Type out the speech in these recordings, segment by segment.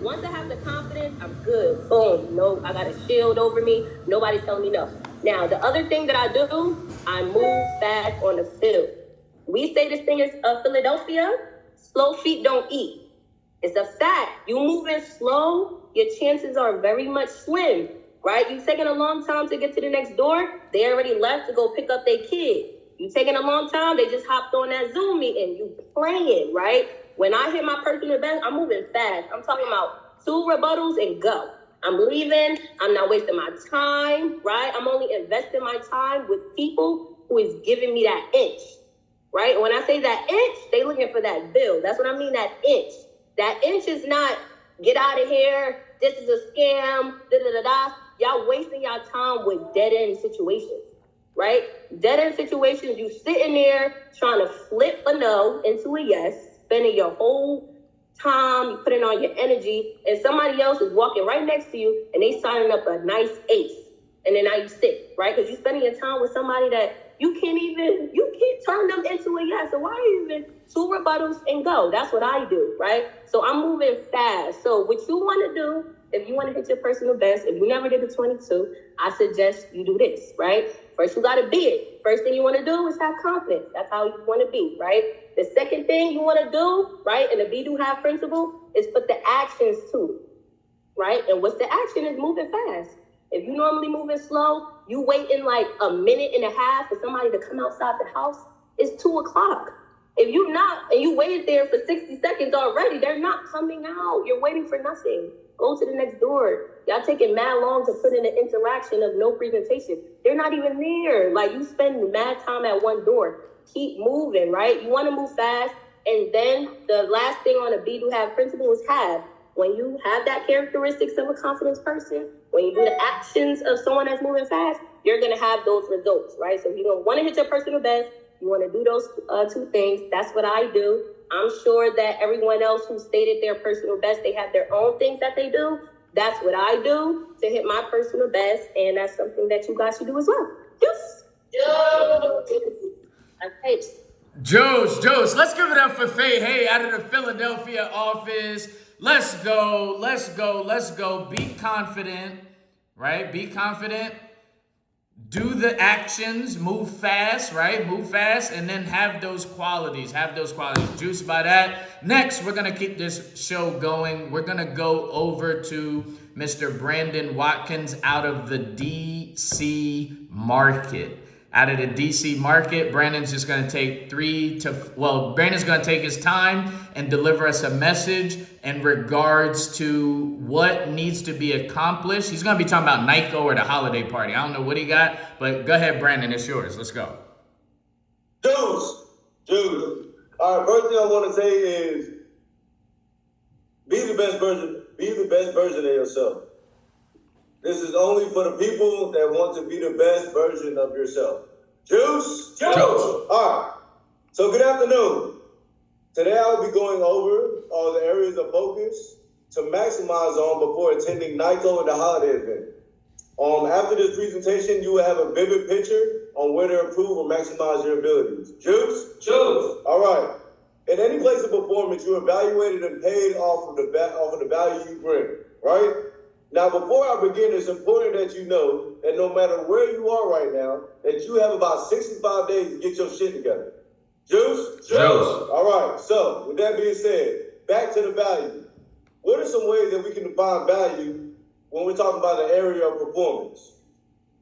Once I have the confidence, I'm good. Boom. No, I got a shield over me. Nobody's telling me no. Now, the other thing that I do, I move fast on the field. We say this thing is Philadelphia, slow feet don't eat. It's a fact. You moving slow, your chances are very much slim, right? You taking a long time to get to the next door, they already left to go pick up their kid. You taking a long time, they just hopped on that Zoom meeting. You playing, right? When I hit my personal best, I'm moving fast. I'm talking about 2 rebuttals and go. I'm leaving. I'm not wasting my time, right? I'm only investing my time with people who is giving me that inch, right? And when I say that inch, they looking for that bill. That's what I mean, that inch. That inch is not get out of here. This is a scam. Da da da da. Y'all wasting y'all time with dead end situations, right? Dead end situations. You sitting there trying to flip a no into a yes, spending your whole time, you putting on your energy, and somebody else is walking right next to you, and they signing up a nice ace, and then now you sit, right? Because you're spending your time with somebody that you can't turn them into a yes. So why are you even 2 rebuttals and go? That's what I do, right? So I'm moving fast. So what you want to do, if you want to hit your personal best, if you never did the 22, I suggest you do this, right? First, you got to be it. First thing you want to do is have confidence. That's how you want to be, right? The second thing you want to do, right, and the be do have principle is put the actions to it, right? And what's the action is moving fast. If you normally moving slow, you waiting like a minute and a half for somebody to come outside the house, it's 2 o'clock. If you not, and you waited there for 60 seconds already, they're not coming out. You're waiting for nothing. Go to the next door. Y'all taking mad long to put in an interaction of no presentation. They're not even there. Like, you spend mad time at one door. Keep moving, right? You want to move fast. And then the last thing on the be do have principle is have. When you have that characteristics of a confident person, when you do the actions of someone that's moving fast, you're going to have those results, right? So if you don't want to hit your personal best, you want to do those 2 things. That's what I do. I'm sure that everyone else who stated their personal best, they have their own things that they do. That's what I do to hit my personal best, and that's something that you guys should do as well. Yes. Okay. Joes, let's give it up for Faye. Hey, out of the Philadelphia office. Let's go. Be confident, right? Be confident. Do the actions, move fast, right? Move fast, and then have those qualities. Juiced by that. Next, we're going to keep this show going. We're going to go over to Mr. Brandon Watkins out of the DC market. Brandon's just going to take Brandon's going to take his time and deliver us a message in regards to what needs to be accomplished. He's going to be talking about NICO or the holiday party. I don't know what he got, but go ahead, Brandon. It's yours. Let's go. Juice. All right, first thing I want to say is be the best version of yourself. This is only for the people that want to be the best version of yourself. Juice. All right. So good afternoon. Today I will be going over all the areas of focus to maximize on before attending NICO and the holiday event. After this presentation, you will have a vivid picture on where to improve or maximize your abilities. Juice. All right. In any place of performance, you're evaluated and paid off of the value you bring, right? Now, before I begin, it's important that you know that no matter where you are right now, that you have about 65 days to get your shit together. Juice? All right. So, with that being said, back to the value. What are some ways that we can define value when we're talking about the area of performance?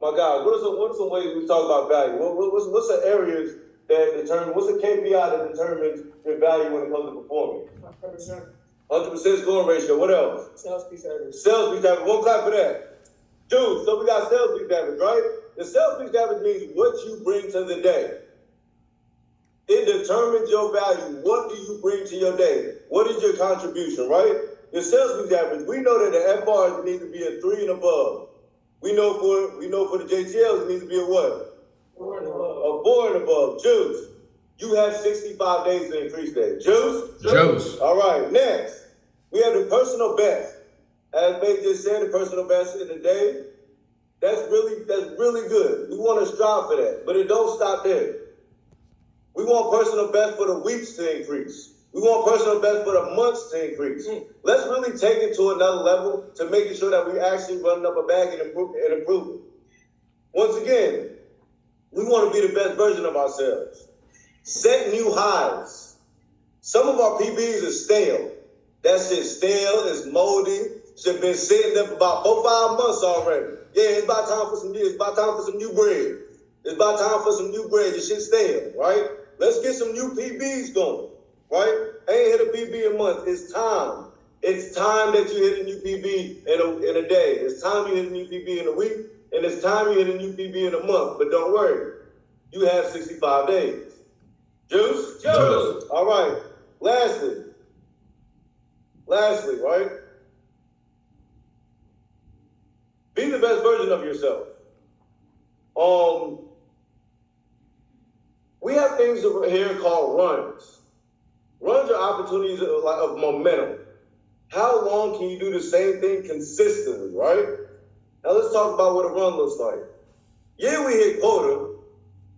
My God, what are some ways we talk about value? What's the areas that determine, what's the KPI that determines your value when it comes to performance? 100% scoring ratio. What else? Sales pitch average. One clap for that. Dude, so we got sales pitch average, right? The sales pitch average means what you bring to the day. It determines your value. What do you bring to your day? What is your contribution, right? The sales pitch average, we know that the FRs need to be a 3 and above. We know for the JTLs it needs to be a what? 4 and above. A 4 and above. Juice. You have 65 days to increase that. Juice. All right, next. We have the personal best. As Faye just said, the personal best in the day. That's really good. We want to strive for that, but it don't stop there. We want personal best for the weeks to increase. We want personal best for the months to increase. Let's really take it to another level to making sure that we actually running up a bag and improving. Once again, we want to be the best version of ourselves. Set new highs. Some of our PBs are stale. That shit's stale, it's moldy. Shit been sitting there for about 4-5 months already. Yeah, it's about time for some new bread. It's about time for some new bread. This shit's stale, right? Let's get some new PBs going, right? I ain't hit a PB in months. It's time. It's time that you hit a new PB in a day. It's time you hit a new PB in a week, and it's time you hit a new PB in a month. But don't worry, you have 65 days. Juice? Juice. All right. Lastly, right? Be the best version of yourself. We have things over here called runs. Runs are opportunities of momentum. How long can you do the same thing consistently, right? Now let's talk about what a run looks like. Yeah, we hit quota,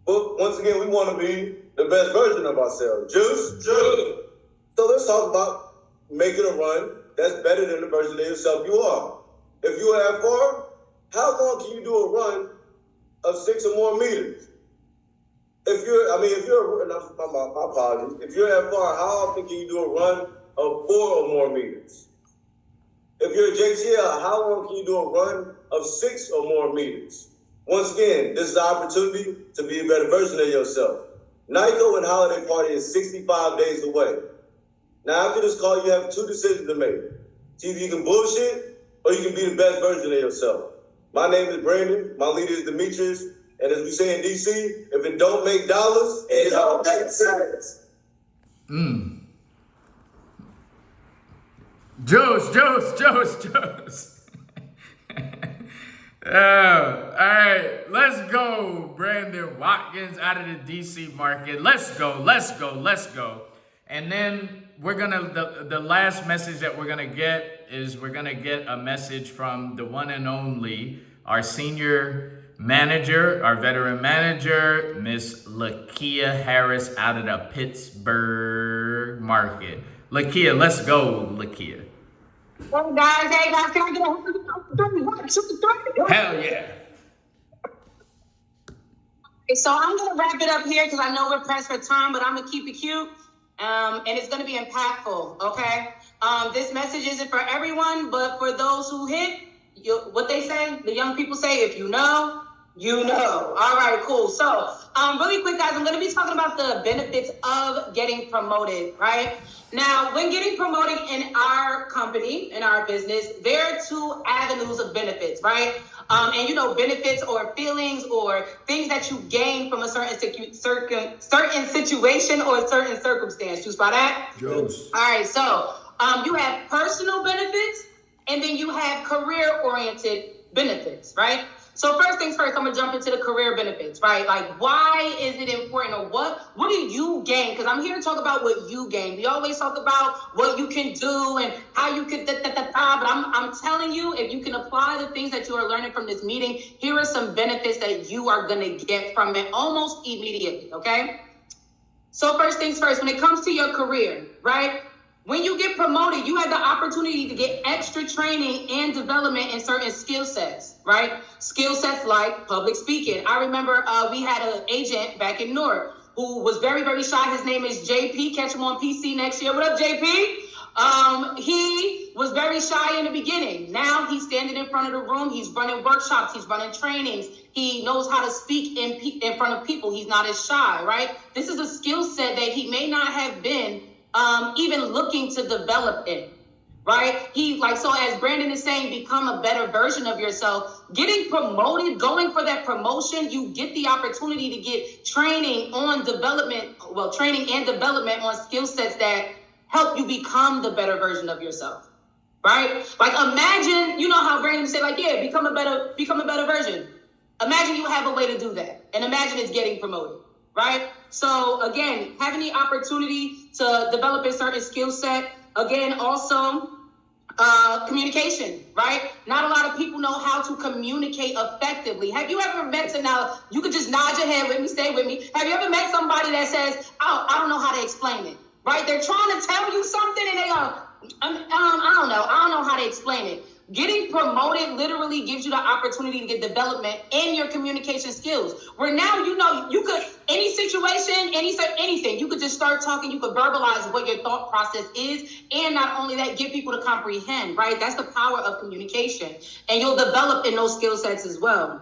but once again, we want to be the best version of ourselves. Juice? So let's talk about making a run that's better than the version of yourself you are. If you are at 4, how long can you do a run of 6 or more meters? My apologies. If you're at 4, how often can you do a run of 4 or more meters? If you're a JTL, how long can you do a run of 6 or more meters? Once again, this is the opportunity to be a better version of yourself. NICO and Holiday Party is 65 days away. Now, after this call, you have 2 decisions to make. It's either you can bullshit or you can be the best version of yourself. My name is Brandon. My leader is Demetrius. And as we say in DC, if it don't make dollars, it don't make sense. Juice. All right, let's go, Brandon Watkins out of the DC market. Let's go. And then we're gonna, the last message that we're gonna get is we're gonna get a message from the one and only, our senior manager, our veteran manager, Miss Lakia Harris out of the Pittsburgh market. Lakia, let's go, Lakia. Hey guys, can I get a 1, 2, 3? Hell yeah. Okay, so I'm gonna wrap it up here because I know we're pressed for time, but I'm gonna keep it cute. And it's gonna be impactful, okay? This message isn't for everyone, but for those who hit, what they say, the young people say, if you know, you know. All right, cool. So, really quick, guys, I'm going to be talking about the benefits of getting promoted, right? Now, when getting promoted in our company, in our business, there are 2 avenues of benefits, right? And you know, benefits or feelings or things that you gain from a certain situation or a certain circumstance. You spot that? Juice. All right, so you have personal benefits and then you have career-oriented benefits, right? So first things first, I'm gonna jump into the career benefits, right? Like, why is it important, or what do you gain? Because I'm here to talk about what you gain. We always talk about what you can do and how you can but I'm telling you, if you can apply the things that you are learning from this meeting, here are some benefits that you are gonna get from it almost immediately, okay? So first things first, when it comes to your career, right? When you get promoted, you have the opportunity to get extra training and development in certain skill sets, right? Skill sets like public speaking. I remember we had an agent back in Newark who was very, very shy. His name is JP. Catch him on PC next year. What up, JP? He was very shy in the beginning. Now he's standing in front of the room. He's running workshops. He's running trainings. He knows how to speak in front of people. He's not as shy, right? This is a skill set that he may not have been even looking to develop it, right? So as Brandon is saying, become a better version of yourself. Getting promoted, going for that promotion, you get the opportunity to get training and development on skill sets that help you become the better version of yourself, right? Like, imagine, you know how Brandon said, like, yeah, become a better version. Imagine you have a way to do that, and imagine it's getting promoted, right? So again, having the opportunity to develop a certain skill set. Again, also communication, right? Not a lot of people know how to communicate effectively. Have you ever met now? You could just nod your head with me, stay with me. Have you ever met somebody that says, "Oh, I don't know how to explain it"? right? They're trying to tell you something and they go, I don't know how to explain it. Getting promoted literally gives you the opportunity to get development in your communication skills. Where now, you could, any situation, anything, you could just start talking, you could verbalize what your thought process is, and not only that, get people to comprehend, right? That's the power of communication. And you'll develop in those skill sets as well.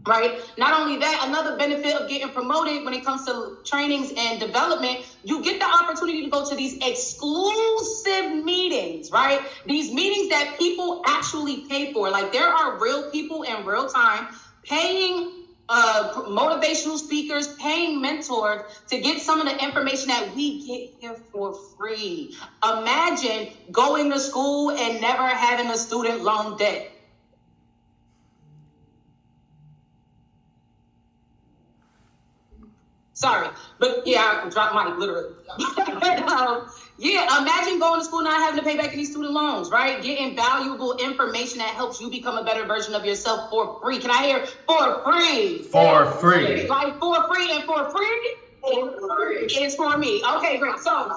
Right? Not only that, another benefit of getting promoted when it comes to trainings and development, you get the opportunity to go to these exclusive meetings, right? These meetings that people actually pay for. Like, there are real people in real time paying motivational speakers, paying mentors to get some of the information that we get here for free. Imagine going to school and never having a student loan debt. Sorry, but yeah, I dropped mic literally. Yeah, imagine going to school not having to pay back any student loans, right? Getting valuable information that helps you become a better version of yourself for free. Can I hear for free? For free. Like for free and for free? It's for me. Okay, great. So,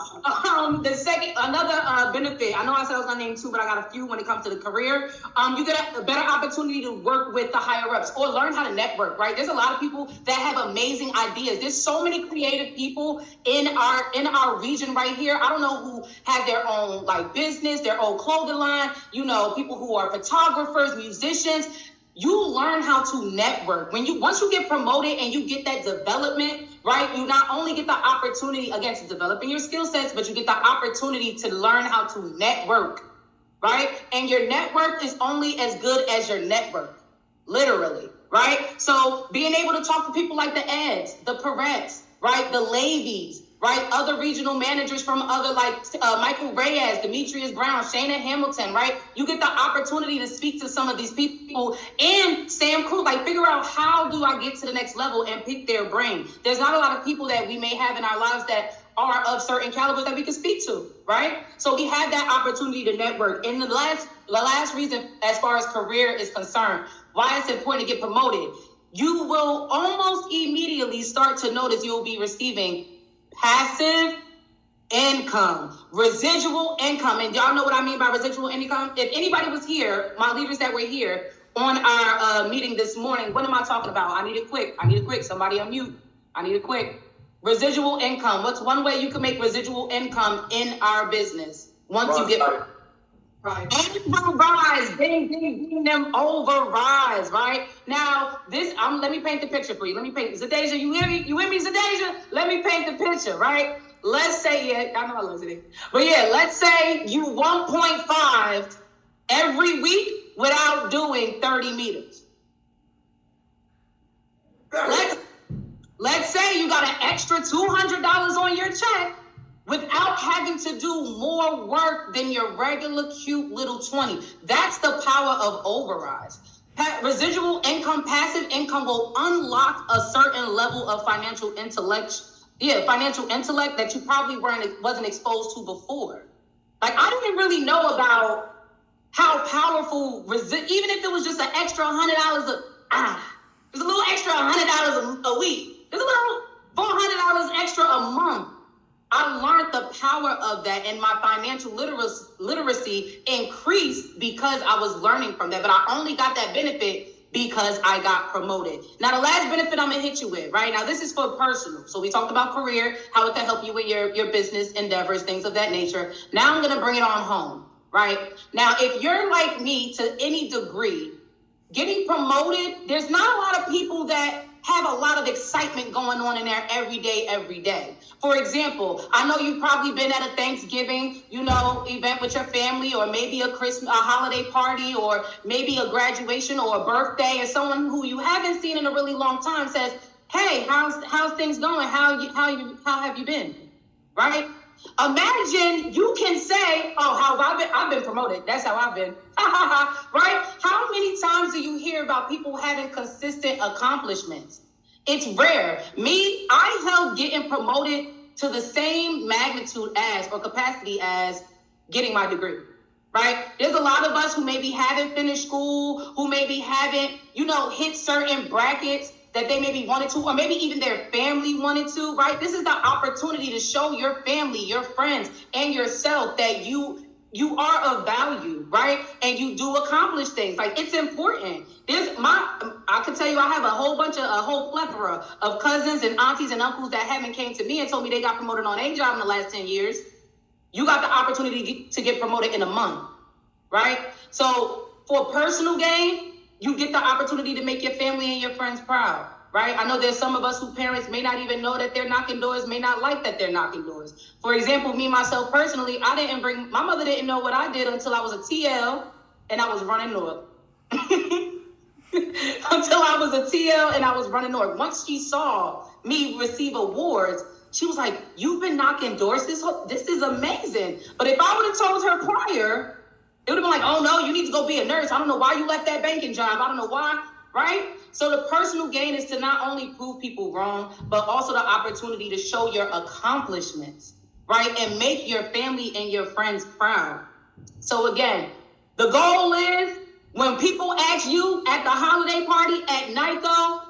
the second, another benefit. I know I said I was gonna name two, but I got a few when it comes to the career. You get a better opportunity to work with the higher ups or learn how to network. Right? There's a lot of people that have amazing ideas. There's so many creative people in our region right here. I don't know who have their own like business, their own clothing line. People who are photographers, musicians. You learn how to network. Once you get promoted and you get that development, right? You not only get the opportunity, again, to developing your skill sets, but you get the opportunity to learn how to network, right? And your network is only as good as your network, literally, right? So being able to talk to people like the Eds, the Perettes, right? The Levies, right? Other regional managers from other, like Michael Reyes, Demetrius Brown, Shayna Hamilton, right? You get the opportunity to speak to some of these people and Sam Crew, like figure out how do I get to the next level and pick their brain. There's not a lot of people that we may have in our lives that are of certain calibers that we can speak to, right? So we have that opportunity to network. And the last reason, as far as career is concerned, why it's important to get promoted, you will almost immediately start to notice you'll be receiving passive income, residual income. And y'all know what I mean by residual income? If anybody was here, my leaders that were here on our meeting this morning, what am I talking about? I need it quick. Somebody unmute. I need it quick. Residual income. What's one way you can make residual income in our business? Once you get overrise, ding them overrise, right? Now, let me paint the picture for you. Zadeja, you hear me? You hear me, Zadeja? Let me paint the picture, right? Let's say, I know I love it. But yeah, let's say you 1.5 every week without doing 30 meters. Let's say you got an extra $200 on your check without having to do more work than your regular cute little 20. That's the power of overrise. Residual income, passive income will unlock a certain level of financial intellect that you probably wasn't exposed to before. Like, I didn't really know about how powerful, even if it was just an extra $100, there's a little extra $100 a week. There's a little $400 extra a month. I learned the power of that, and my financial literacy increased because I was learning from that. But I only got that benefit because I got promoted. Now, the last benefit I'm going to hit you with, right? Now, this is for personal. So we talked about career, how it can help you with your business endeavors, things of that nature. Now I'm going to bring it on home, right? Now, if you're like me to any degree, getting promoted, there's not a lot of people that have a lot of excitement going on in there every day. For example, I know you've probably been at a Thanksgiving, event with your family, or maybe a holiday party, or maybe a graduation or a birthday, and someone who you haven't seen in a really long time says, "Hey, how's things going? How have you been?" Right? Imagine you can say, "Oh, I've been promoted. That's how I've been." Right? How many times do you hear about people having consistent accomplishments? It's rare. I held getting promoted to the same magnitude as or capacity as getting my degree. Right? There's a lot of us who maybe haven't finished school, who maybe haven't, hit certain brackets. that they maybe wanted to, or maybe even their family wanted to, right? This is the opportunity to show your family, your friends, and yourself that you are of value, right? And you do accomplish things. Like, it's important. I can tell you, I have a whole plethora of cousins and aunties and uncles that haven't came to me and told me they got promoted on a job in the last 10 years. You got the opportunity to get promoted in a month, right? So for personal gain, you get the opportunity to make your family and your friends proud, right? I know there's some of us whose parents may not even know that they're knocking doors, may not like that they're knocking doors. For example, me, myself, personally, my mother didn't know what I did until I was a TL and I was running north. Until I was a TL and I was running north. Once she saw me receive awards, she was like, you've been knocking doors, this is amazing. But if I would have told her prior, it would have been like, oh no, you need to go be a nurse. I don't know why you left that banking job. I don't know why, right? So the personal gain is to not only prove people wrong, but also the opportunity to show your accomplishments, right? And make your family and your friends proud. So again, the goal is when people ask you at the holiday party at NICO,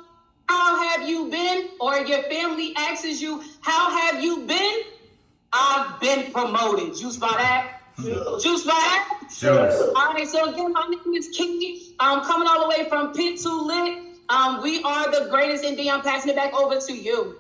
how have you been? Or your family asks you, how have you been? I've been promoted. Juice by that? Juice by that? Juice. All right, so again, my name is Kiki. I'm coming all the way from Pit to Lit. We are the greatest, and I'm passing it back over to you.